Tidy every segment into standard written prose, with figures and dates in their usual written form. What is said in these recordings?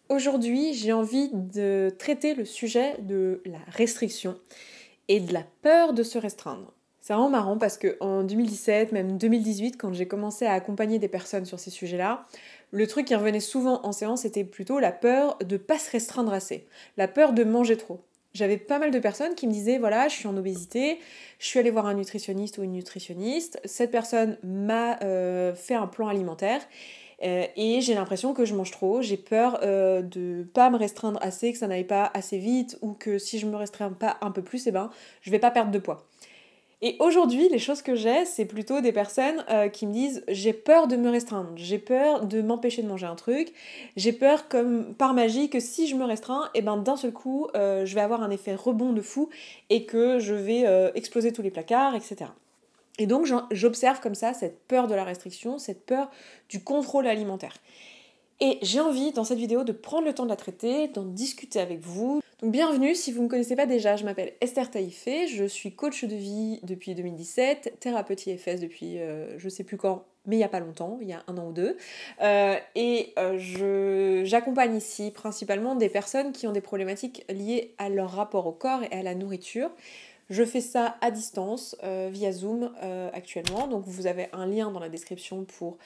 Aujourd'hui, j'ai envie de traiter le sujet de la restriction et de la peur de se restreindre. C'est vraiment marrant parce que en 2017, même 2018, quand j'ai commencé à accompagner des personnes sur ces sujets-là, le truc qui revenait souvent en séance, c'était plutôt la peur de pas se restreindre assez, la peur de manger trop. J'avais pas mal de personnes qui me disaient voilà, je suis en obésité, je suis allée voir un nutritionniste ou une nutritionniste, cette personne m'a fait un plan alimentaire et j'ai l'impression que je mange trop, j'ai peur de pas me restreindre assez, que ça n'aille pas assez vite, ou que si je me restreins pas un peu plus, eh ben, je vais pas perdre de poids. Et aujourd'hui, les choses que j'ai, c'est plutôt des personnes qui me disent j'ai peur de me restreindre, j'ai peur de m'empêcher de manger un truc, j'ai peur comme par magie que si je me restreins, et ben d'un seul coup, je vais avoir un effet rebond de fou et que je vais exploser tous les placards, etc. Et donc j'observe comme ça cette peur de la restriction, cette peur du contrôle alimentaire. Et j'ai envie dans cette vidéo de prendre le temps de la traiter, d'en discuter avec vous. Donc bienvenue, si vous ne me connaissez pas déjà, je m'appelle Esther Taïfé, je suis coach de vie depuis 2017, thérapeute IFS depuis je sais plus quand, mais il n'y a pas longtemps, il y a un an ou deux. J'accompagne ici principalement des personnes qui ont des problématiques liées à leur rapport au corps et à la nourriture. Je fais ça à distance, via Zoom actuellement. Donc vous avez un lien dans la description pour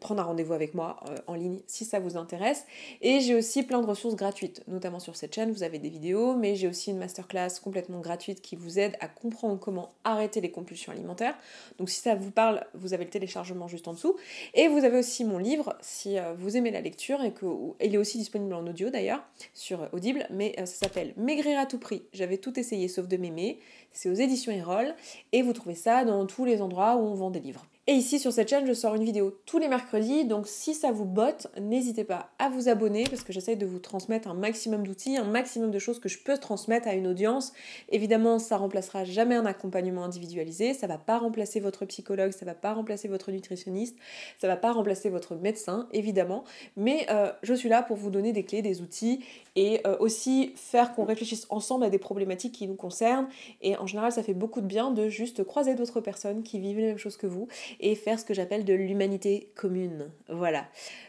prendre un rendez-vous avec moi en ligne si ça vous intéresse. Et j'ai aussi plein de ressources gratuites, notamment sur cette chaîne. Vous avez des vidéos, mais j'ai aussi une masterclass complètement gratuite qui vous aide à comprendre comment arrêter les compulsions alimentaires. Donc si ça vous parle, vous avez le téléchargement juste en dessous. Et vous avez aussi mon livre si vous aimez la lecture et que il est aussi disponible en audio d'ailleurs sur Audible, mais ça s'appelle Maigrir à tout prix. J'avais tout essayé sauf de m'aimer. C'est aux éditions Erol et vous trouvez ça dans tous les endroits où on vend des livres. Et ici sur cette chaîne, je sors une vidéo tous les mercredis, donc si ça vous botte, n'hésitez pas à vous abonner parce que j'essaye de vous transmettre un maximum d'outils, un maximum de choses que je peux transmettre à une audience. Évidemment, ça remplacera jamais un accompagnement individualisé, ça va pas remplacer votre psychologue, ça va pas remplacer votre nutritionniste, ça va pas remplacer votre médecin, évidemment, mais je suis là pour vous donner des clés, des outils et aussi faire qu'on réfléchisse ensemble à des problématiques qui nous concernent. Et en général, ça fait beaucoup de bien de juste croiser d'autres personnes qui vivent les mêmes choses que vous et faire ce que j'appelle de l'humanité commune. Voilà.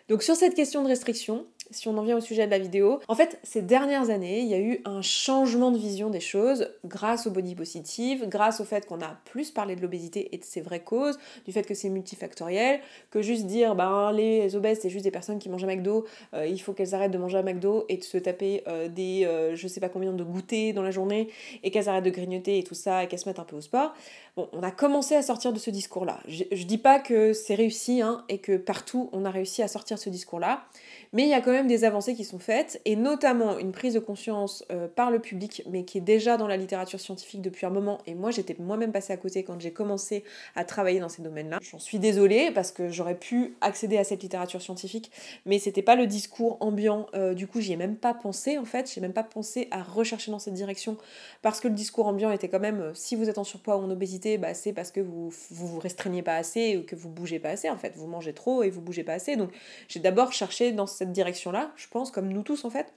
Donc sur cette question de restriction, si on en vient au sujet de la vidéo, en fait, ces dernières années, il y a eu un changement de vision des choses grâce au body positive, grâce au fait qu'on a plus parlé de l'obésité et de ses vraies causes, du fait que c'est multifactoriel, que juste dire ben les obèses c'est juste des personnes qui mangent à McDo, il faut qu'elles arrêtent de manger à McDo et de se taper des je sais pas combien de goûters dans la journée et qu'elles arrêtent de grignoter et tout ça et qu'elles se mettent un peu au sport. Bon, on a commencé à sortir de ce discours-là. Je dis pas que c'est réussi hein, et que partout on a réussi à sortir de ce discours-là, mais il y a quand même des avancées qui sont faites, et notamment une prise de conscience par le public, mais qui est déjà dans la littérature scientifique depuis un moment, et moi j'étais moi-même passée à côté quand j'ai commencé à travailler dans ces domaines-là. J'en suis désolée, parce que j'aurais pu accéder à cette littérature scientifique, mais c'était pas le discours ambiant, du coup j'y ai même pas pensé en fait, j'ai même pas pensé à rechercher dans cette direction, parce que le discours ambiant était quand même, si vous êtes en surpoids ou en obésité, bah, c'est parce que vous restreignez pas assez, ou que vous bougez pas assez en fait, vous mangez trop et vous bougez pas assez, donc j'ai d'abord cherché dans cette direction-là, je pense, comme nous tous en fait.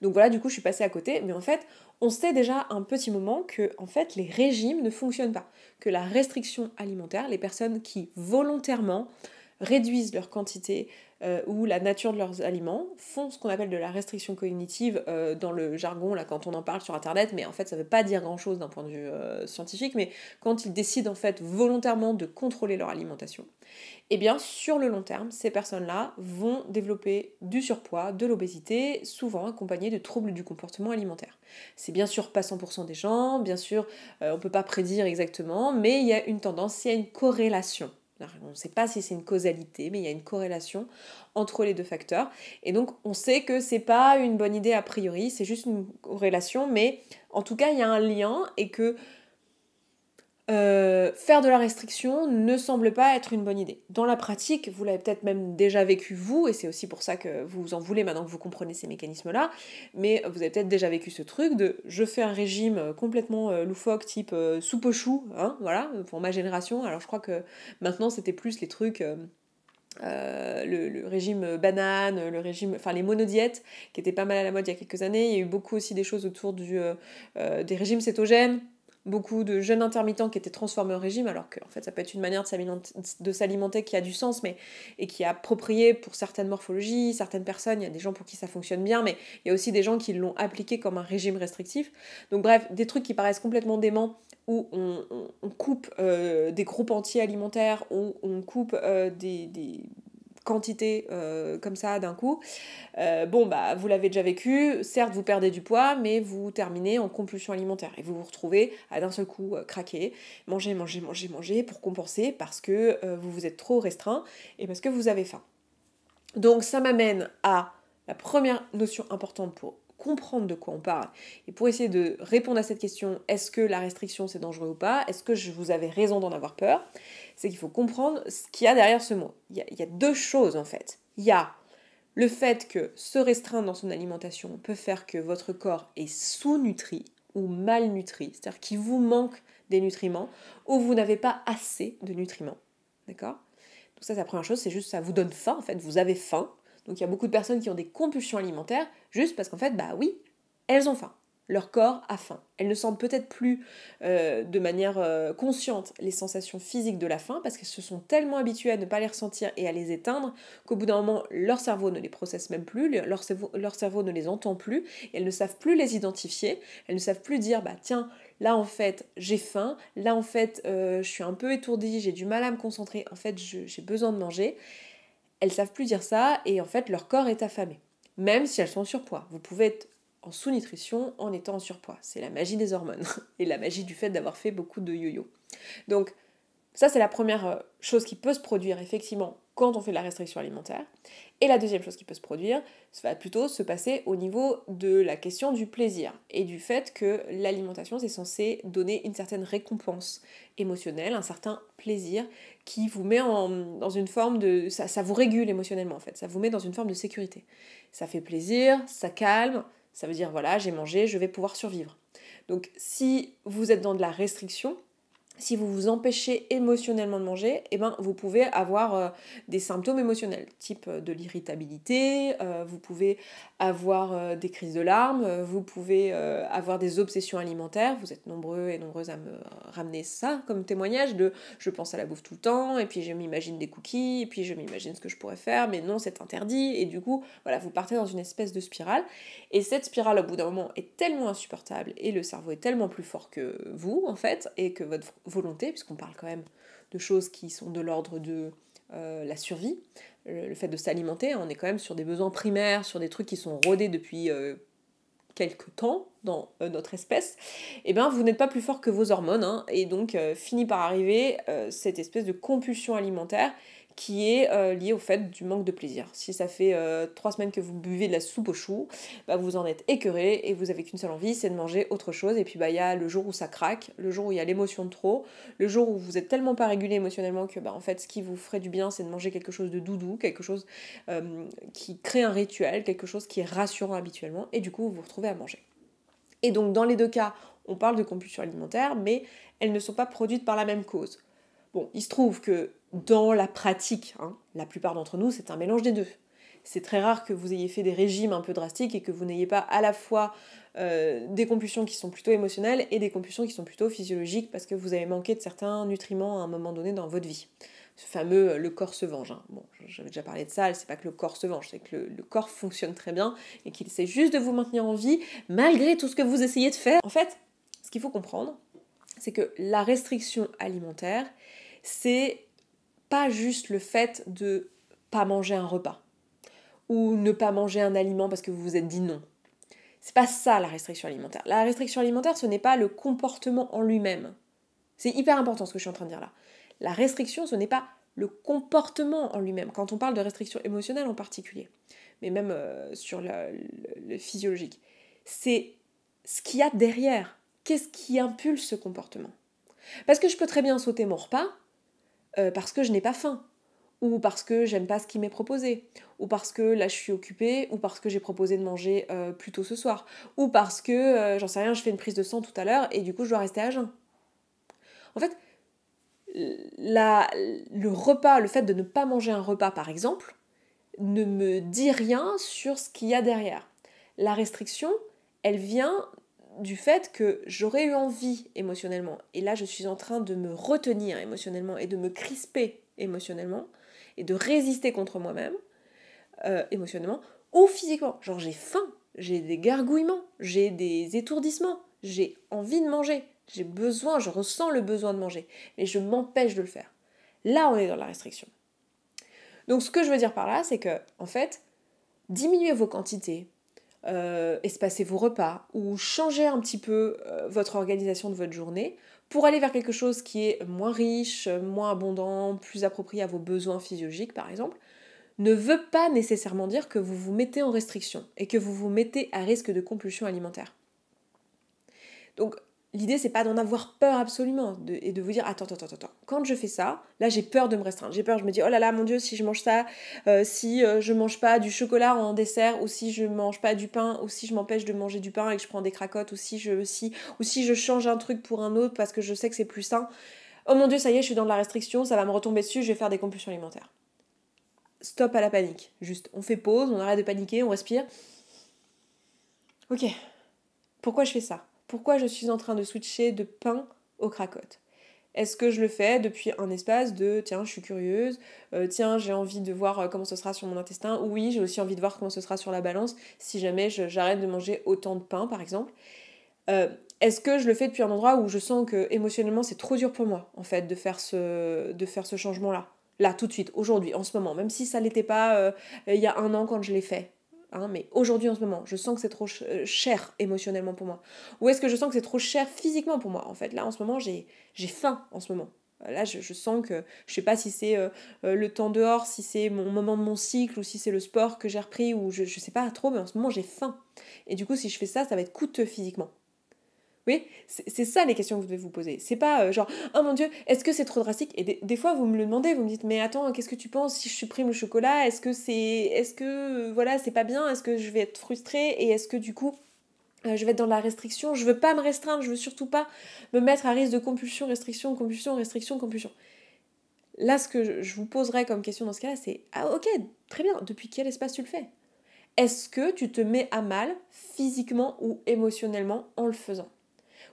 Donc voilà, du coup, je suis passée à côté, mais en fait, on sait déjà un petit moment que en fait, les régimes ne fonctionnent pas, que la restriction alimentaire, les personnes qui volontairement réduisent leur quantité ou la nature de leurs aliments, font ce qu'on appelle de la restriction cognitive dans le jargon, là, quand on en parle sur internet, mais en fait ça veut pas dire grand chose d'un point de vue scientifique, mais quand ils décident en fait volontairement de contrôler leur alimentation, eh bien sur le long terme, ces personnes-là vont développer du surpoids, de l'obésité, souvent accompagnés de troubles du comportement alimentaire. C'est bien sûr pas 100% des gens, bien sûr on peut pas prédire exactement, mais il y a une tendance, il y a une corrélation. On ne sait pas si c'est une causalité, mais il y a une corrélation entre les deux facteurs. Et donc, on sait que c'est pas une bonne idée a priori, c'est juste une corrélation, mais en tout cas, il y a un lien et que faire de la restriction ne semble pas être une bonne idée. Dans la pratique, vous l'avez peut-être même déjà vécu vous, et c'est aussi pour ça que vous en voulez maintenant que vous comprenez ces mécanismes-là, mais vous avez peut-être déjà vécu ce truc de je fais un régime complètement loufoque, type soupe aux choux, hein, voilà, pour ma génération. Alors je crois que maintenant c'était plus les trucs... le régime banane, le régime, enfin les monodiètes qui étaient pas mal à la mode il y a quelques années. Il y a eu beaucoup aussi des choses autour des régimes cétogènes. beaucoup de jeûnes intermittents qui étaient transformés en régime, alors que en fait ça peut être une manière de s'alimenter qui a du sens, mais et qui est appropriée pour certaines morphologies, certaines personnes, il y a des gens pour qui ça fonctionne bien, mais il y a aussi des gens qui l'ont appliqué comme un régime restrictif. Donc bref, des trucs qui paraissent complètement déments, où on coupe des groupes entiers alimentaires, où on coupe des quantités comme ça d'un coup. Bon, bah, vous l'avez déjà vécu, certes, vous perdez du poids, mais vous terminez en compulsion alimentaire et vous vous retrouvez à d'un seul coup craquer, manger pour compenser parce que vous vous êtes trop restreint et parce que vous avez faim. Donc, ça m'amène à la première notion importante pour comprendre de quoi on parle et pour essayer de répondre à cette question, est-ce que la restriction c'est dangereux ou pas, est-ce que vous avez raison d'en avoir peur, c'est qu'il faut comprendre ce qu'il y a derrière ce mot. Il y a deux choses en fait. Il y a le fait que se restreindre dans son alimentation peut faire que votre corps est sous-nutri ou malnutri, c'est-à-dire qu'il vous manque des nutriments ou vous n'avez pas assez de nutriments. D'accord ? Donc ça, c'est la première chose, c'est juste ça vous donne faim, en fait, vous avez faim. Donc il y a beaucoup de personnes qui ont des compulsions alimentaires juste parce qu'en fait, bah oui, elles ont faim. Leur corps a faim. Elles ne sentent peut-être plus de manière consciente les sensations physiques de la faim parce qu'elles se sont tellement habituées à ne pas les ressentir et à les éteindre qu'au bout d'un moment, leur cerveau ne les processe même plus, leur cerveau ne les entend plus, et elles ne savent plus les identifier, elles ne savent plus dire, bah tiens, là en fait j'ai faim, là en fait je suis un peu étourdie, j'ai du mal à me concentrer, en fait j'ai besoin de manger. Elles savent plus dire ça et en fait leur corps est affamé. Même si elles sont en surpoids. Vous pouvez être en sous-nutrition en étant en surpoids. C'est la magie des hormones et la magie du fait d'avoir fait beaucoup de yo-yo. Donc ça c'est la première chose qui peut se produire effectivement quand on fait de la restriction alimentaire. Et la deuxième chose qui peut se produire, ça va plutôt se passer au niveau de la question du plaisir et du fait que l'alimentation c'est censé donner une certaine récompense émotionnelle, un certain plaisir qui vous met dans une forme de... Ça vous régule émotionnellement en fait, ça vous met dans une forme de sécurité. Ça fait plaisir, ça calme, ça veut dire voilà j'ai mangé, je vais pouvoir survivre. Donc si vous êtes dans de la restriction, si vous vous empêchez émotionnellement de manger, eh ben, vous pouvez avoir des symptômes émotionnels, type de l'irritabilité, vous pouvez avoir des crises de larmes, vous pouvez avoir des obsessions alimentaires, vous êtes nombreux et nombreuses à me ramener ça comme témoignage de je pense à la bouffe tout le temps, et puis je m'imagine des cookies, et puis je m'imagine ce que je pourrais faire, mais non c'est interdit, et du coup, voilà, vous partez dans une espèce de spirale, et cette spirale au bout d'un moment est tellement insupportable, et le cerveau est tellement plus fort que vous, en fait, et que votre volonté, puisqu'on parle quand même de choses qui sont de l'ordre de la survie, le fait de s'alimenter, on est quand même sur des besoins primaires, sur des trucs qui sont rodés depuis quelques temps dans notre espèce, et bien vous n'êtes pas plus fort que vos hormones, hein, et donc finit par arriver cette espèce de compulsion alimentaire qui est liée au fait du manque de plaisir. Si ça fait 3 semaines que vous buvez de la soupe aux choux, bah vous en êtes écœuré et vous avez qu'une seule envie, c'est de manger autre chose. Et puis bah il y a le jour où ça craque, le jour où il y a l'émotion de trop, le jour où vous êtes tellement pas régulé émotionnellement que bah en fait ce qui vous ferait du bien c'est de manger quelque chose de doudou, quelque chose qui crée un rituel, quelque chose qui est rassurant habituellement, et du coup vous vous retrouvez à manger. Et donc dans les deux cas, on parle de compulsion alimentaire, mais elles ne sont pas produites par la même cause. Bon, il se trouve que dans la pratique, hein, la plupart d'entre nous, c'est un mélange des deux. C'est très rare que vous ayez fait des régimes un peu drastiques et que vous n'ayez pas à la fois des compulsions qui sont plutôt émotionnelles et des compulsions qui sont plutôt physiologiques parce que vous avez manqué de certains nutriments à un moment donné dans votre vie. Ce fameux le corps se venge. Hein. Bon, j'avais déjà parlé de ça, c'est pas que le corps se venge, c'est que le corps fonctionne très bien et qu'il essaie juste de vous maintenir en vie malgré tout ce que vous essayez de faire. En fait, ce qu'il faut comprendre, c'est que la restriction alimentaire, c'est pas juste le fait de pas manger un repas ou ne pas manger un aliment parce que vous vous êtes dit non. C'est pas ça la restriction alimentaire. La restriction alimentaire, ce n'est pas le comportement en lui-même. C'est hyper important ce que je suis en train de dire là. La restriction, ce n'est pas le comportement en lui-même, quand on parle de restriction émotionnelle en particulier, mais même sur le physiologique. C'est ce qu'il y a derrière. Qu'est-ce qui impulse ce comportement ? Parce que je peux très bien sauter mon repas parce que je n'ai pas faim, ou parce que j'aime pas ce qui m'est proposé, ou parce que là je suis occupée, ou parce que j'ai proposé de manger plus tôt ce soir, ou parce que, j'en sais rien, je fais une prise de sang tout à l'heure et du coup je dois rester à jeun. En fait, le repas, le fait de ne pas manger un repas par exemple, ne me dit rien sur ce qu'il y a derrière. La restriction, elle vient du fait que j'aurais eu envie émotionnellement, et là je suis en train de me retenir émotionnellement et de me crisper émotionnellement et de résister contre moi-même émotionnellement ou physiquement. Genre j'ai faim, j'ai des gargouillements, j'ai des étourdissements, j'ai envie de manger, j'ai besoin, je ressens le besoin de manger, et je m'empêche de le faire. Là on est dans la restriction. Donc ce que je veux dire par là, c'est que en fait, diminuez vos quantités, espacez vos repas ou changez un petit peu votre organisation de votre journée pour aller vers quelque chose qui est moins riche, moins abondant, plus approprié à vos besoins physiologiques par exemple, ne veut pas nécessairement dire que vous vous mettez en restriction et que vous vous mettez à risque de compulsion alimentaire. Donc l'idée c'est pas d'en avoir peur absolument et de vous dire attends, quand je fais ça, là j'ai peur de me restreindre, j'ai peur, je me dis oh là là mon Dieu si je mange ça, si je mange pas du chocolat en dessert, ou si je mange pas du pain, ou si je m'empêche de manger du pain et que je prends des cracottes, ou si je change un truc pour un autre parce que je sais que c'est plus sain, oh mon Dieu ça y est je suis dans de la restriction, ça va me retomber dessus, je vais faire des compulsions alimentaires. Stop à la panique, juste on fait pause, on arrête de paniquer, on respire. Ok, pourquoi je fais ça ? Pourquoi je suis en train de switcher de pain aux cracottes ? Est-ce que je le fais depuis un espace de tiens, je suis curieuse, tiens, j'ai envie de voir comment ce sera sur mon intestin, ou oui, j'ai aussi envie de voir comment ce sera sur la balance si jamais j'arrête de manger autant de pain par exemple. Est-ce que je le fais depuis un endroit où je sens que émotionnellement c'est trop dur pour moi en fait de faire ce changement-là, là tout de suite, aujourd'hui, en ce moment, même si ça l'était pas il y a un an quand je l'ai fait. Hein, mais aujourd'hui en ce moment, je sens que c'est trop cher émotionnellement pour moi. Ou est-ce que je sens que c'est trop cher physiquement pour moi en fait? Là en ce moment j'ai faim en ce moment. Là je sens que je sais pas si c'est le temps dehors, si c'est mon moment de mon cycle ou si c'est le sport que j'ai repris ou je sais pas trop, mais en ce moment j'ai faim. Et du coup si je fais ça, ça va être coûteux physiquement. Oui, c'est ça les questions que vous devez vous poser. C'est pas genre, oh mon Dieu, est-ce que c'est trop drastique? Et des fois, vous me le demandez, vous me dites, mais attends, qu'est-ce que tu penses si je supprime le chocolat? Voilà, c'est pas bien? Est-ce que je vais être frustrée? Et est-ce que du coup, je vais être dans la restriction? Je veux pas me restreindre, je veux surtout pas me mettre à risque de compulsion, restriction, compulsion, restriction, compulsion. Là, ce que je vous poserais comme question dans ce cas-là, c'est, ah ok, très bien, depuis quel espace tu le fais? Est-ce que tu te mets à mal physiquement ou émotionnellement en le faisant?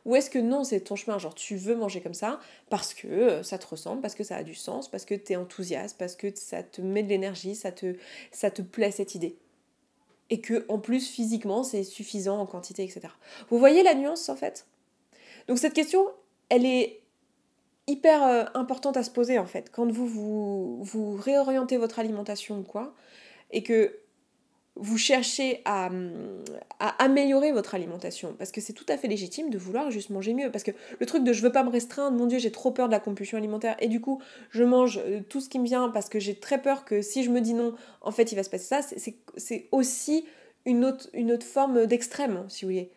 Ou est-ce que non, c'est ton chemin, genre tu veux manger comme ça parce que ça te ressemble, parce que ça a du sens, parce que t'es enthousiaste, parce que ça te met de l'énergie, ça te plaît cette idée. Et que en plus physiquement c'est suffisant en quantité, etc. Vous voyez la nuance en fait? Donc cette question, elle est hyper importante à se poser en fait. Quand vous réorientez votre alimentation ou quoi, et que vous cherchez à améliorer votre alimentation, parce que c'est tout à fait légitime de vouloir juste manger mieux, parce que le truc de je veux pas me restreindre, mon Dieu j'ai trop peur de la compulsion alimentaire, et du coup je mange tout ce qui me vient parce que j'ai très peur que si je me dis non, en fait il va se passer ça, c'est aussi une autre forme d'extrême, si vous voulez.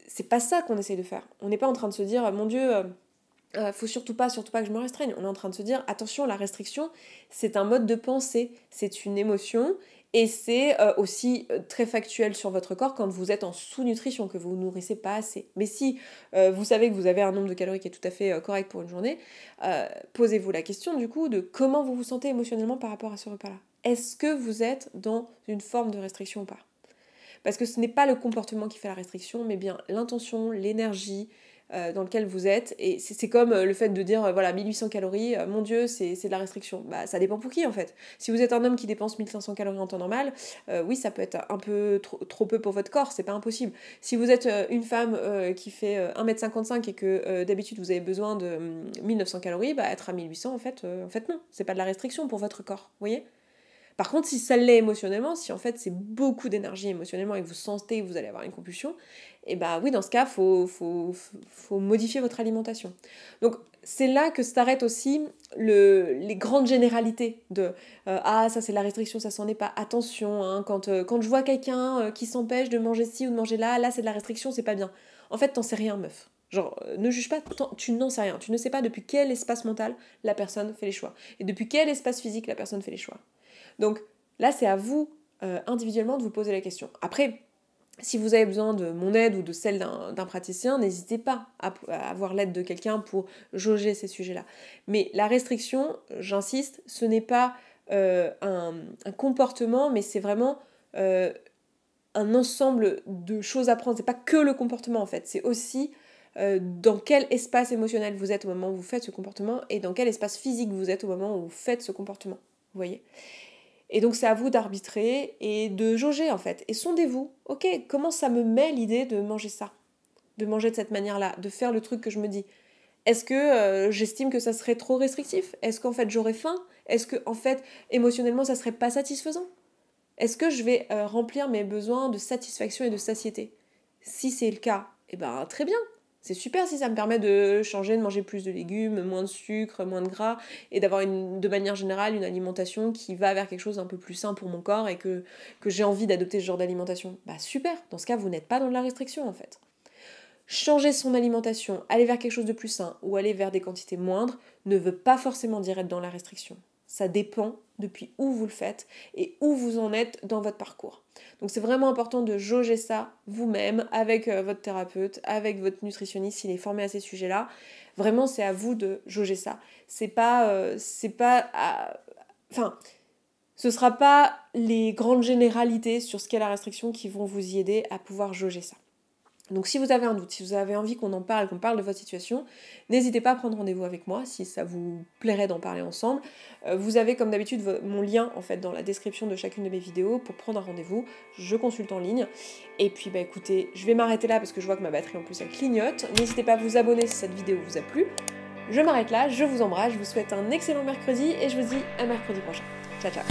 C'est pas ça qu'on essaye de faire. On n'est pas en train de se dire, mon Dieu, faut surtout pas que je me restreigne. On est en train de se dire, attention, la restriction, c'est un mode de pensée, c'est une émotion, et c'est aussi très factuel sur votre corps quand vous êtes en sous-nutrition, que vous vous nourrissez pas assez. Mais si vous savez que vous avez un nombre de calories qui est tout à fait correct pour une journée, posez-vous la question du coup de comment vous vous sentez émotionnellement par rapport à ce repas-là. Est-ce que vous êtes dans une forme de restriction ou pas? Parce que ce n'est pas le comportement qui fait la restriction, mais bien l'intention, l'énergie dans lequel vous êtes. Et c'est comme le fait de dire, voilà, 1800 calories, mon Dieu, c'est de la restriction. Bah, ça dépend pour qui, en fait. Si vous êtes un homme qui dépense 1500 calories en temps normal, oui, ça peut être un peu trop peu pour votre corps, c'est pas impossible. Si vous êtes une femme qui fait 1m55 et que d'habitude vous avez besoin de 1900 calories, bah, être à 1800, en fait non. C'est pas de la restriction pour votre corps, vous voyez? Par contre, si ça l'est émotionnellement, si en fait c'est beaucoup d'énergie émotionnellement et que vous sentez que vous allez avoir une compulsion, et bah oui, dans ce cas, faut modifier votre alimentation. Donc c'est là que s'arrêtent aussi les grandes généralités de ah ça c'est la restriction, ça s'en est pas. Attention, hein, quand je vois quelqu'un qui s'empêche de manger ci ou de manger là, c'est de la restriction, c'est pas bien. En fait, t'en sais rien, meuf. Genre, ne juge pas, tu n'en sais rien. Tu ne sais pas depuis quel espace mental la personne fait les choix. Et depuis quel espace physique la personne fait les choix. Donc là, c'est à vous individuellement de vous poser la question. Après, si vous avez besoin de mon aide ou de celle d'un praticien, n'hésitez pas à avoir l'aide de quelqu'un pour jauger ces sujets-là. Mais la restriction, j'insiste, ce n'est pas un comportement, mais c'est vraiment un ensemble de choses à prendre. C'est pas que le comportement en fait, c'est aussi dans quel espace émotionnel vous êtes au moment où vous faites ce comportement et dans quel espace physique vous êtes au moment où vous faites ce comportement. Vous voyez ? Et donc c'est à vous d'arbitrer et de jauger en fait. Et sondez-vous, ok, comment ça me met l'idée de manger ça ? De manger de cette manière-là, de faire le truc que je me dis. Est-ce que j'estime que ça serait trop restrictif ? Est-ce qu'en fait j'aurais faim ? Est-ce que en fait émotionnellement ça serait pas satisfaisant ? Est-ce que je vais remplir mes besoins de satisfaction et de satiété ? Si c'est le cas, eh ben très bien. C'est super si ça me permet de changer, de manger plus de légumes, moins de sucre, moins de gras, et d'avoir de manière générale une alimentation qui va vers quelque chose d'un peu plus sain pour mon corps et que j'ai envie d'adopter ce genre d'alimentation. Bah super, dans ce cas vous n'êtes pas dans de la restriction en fait. Changer son alimentation, aller vers quelque chose de plus sain ou aller vers des quantités moindres ne veut pas forcément dire être dans la restriction. Ça dépend depuis où vous le faites et où vous en êtes dans votre parcours. Donc c'est vraiment important de jauger ça vous-même avec votre thérapeute, avec votre nutritionniste s'il est formé à ces sujets-là. Vraiment, c'est à vous de jauger ça. Ce sera pas les grandes généralités sur ce qu'est la restriction qui vont vous y aider à pouvoir jauger ça. Donc si vous avez un doute, si vous avez envie qu'on en parle, qu'on parle de votre situation, n'hésitez pas à prendre rendez-vous avec moi si ça vous plairait d'en parler ensemble. Vous avez comme d'habitude mon lien en fait dans la description de chacune de mes vidéos pour prendre un rendez-vous. Je consulte en ligne. Et puis bah écoutez, je vais m'arrêter là parce que je vois que ma batterie en plus elle clignote. N'hésitez pas à vous abonner si cette vidéo vous a plu. Je m'arrête là, je vous embrasse, je vous souhaite un excellent mercredi et je vous dis à mercredi prochain. Ciao ciao.